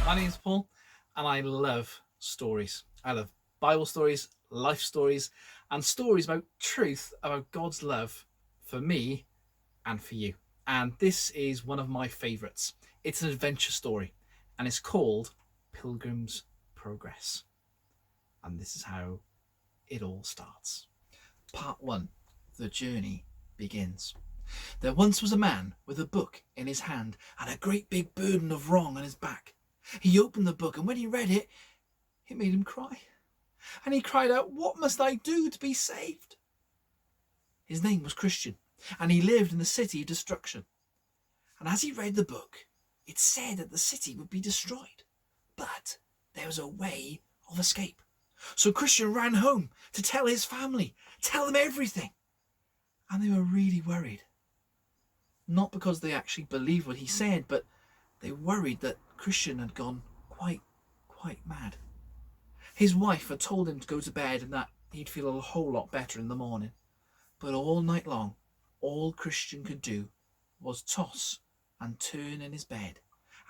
My name's Paul, and I love stories. I love Bible stories, life stories, and stories about truth, about God's love for me and for you. And this is one of my favourites. It's an adventure story, and it's called Pilgrims Progress. And this is how it all starts. Part 1. The journey begins. There once was a man with a book in his hand and a great big burden of wrong on his back. He opened the book, and when he read it, it made him cry. And he cried out, "What must I do to be saved?" His name was Christian, and he lived in the city of destruction. And as he read the book, it said that the city would be destroyed, but there was a way of escape. So Christian ran home to tell his family, tell them everything. And they were really worried. Not because they actually believed what he said, but they worried that Christian had gone quite mad. His wife had told him to go to bed and that he'd feel a whole lot better in the morning. But all night long, all Christian could do was toss and turn in his bed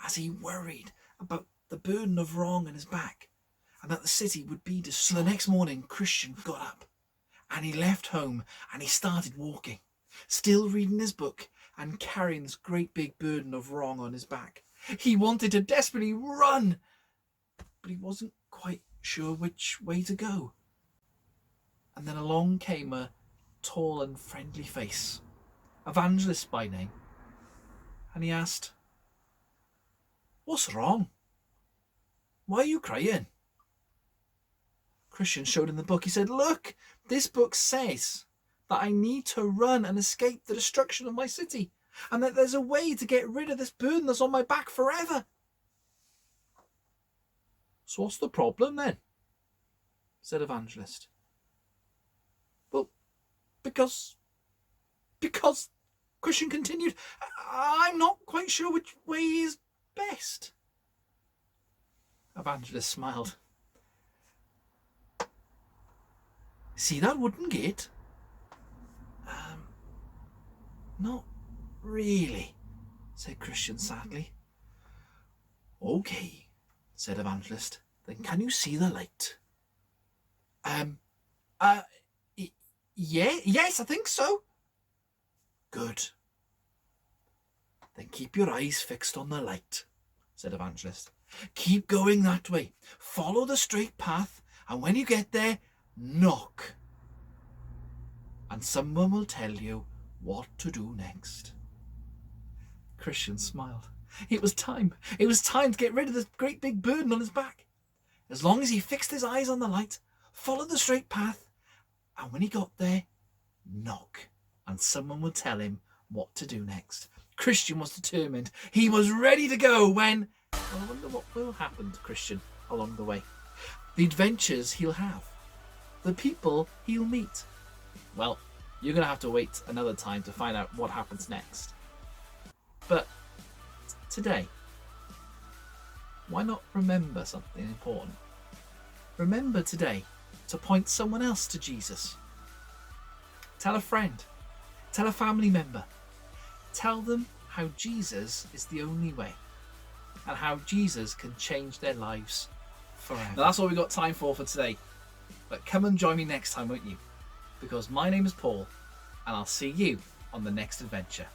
as he worried about the burden of wrong on his back and that the city would be destroyed. So the next morning, Christian got up and he left home and he started walking, still reading his book and carrying this great big burden of wrong on his back. He wanted to desperately run, but he wasn't quite sure which way to go. And then along came a tall and friendly face, Evangelist by name, and he asked, "What's wrong? Why are you crying?" Christian showed him the book. He said, "Look, this book says that I need to run and escape the destruction of my city, and that there's a way to get rid of this burden that's on my back forever." "So what's the problem then?" said Evangelist. "Well, because Christian continued, "I'm not quite sure which way is best." Evangelist smiled. "See that wooden gate?" "Not really," said Christian sadly. "Okay," said Evangelist. "Then can you see the light?" Yes, I think so." "Good. Then keep your eyes fixed on the light," said Evangelist. "Keep going that way. Follow the straight path, and when you get there, knock. And someone will tell you what to do next." Christian smiled. It was time. It was time to get rid of this great big burden on his back. As long as he fixed his eyes on the light, followed the straight path, and when he got there, knock, and someone would tell him what to do next. Christian was determined. He was ready to go when... Well, I wonder what will happen to Christian along the way. The adventures he'll have. The people he'll meet. Well, you're going to have to wait another time to find out what happens next. But today, why not remember something important? Remember today to point someone else to Jesus. Tell a friend. Tell a family member. Tell them how Jesus is the only way and how Jesus can change their lives forever. Now that's all we've got time for today. But come and join me next time, won't you? Because my name is Paul, and I'll see you on the next adventure.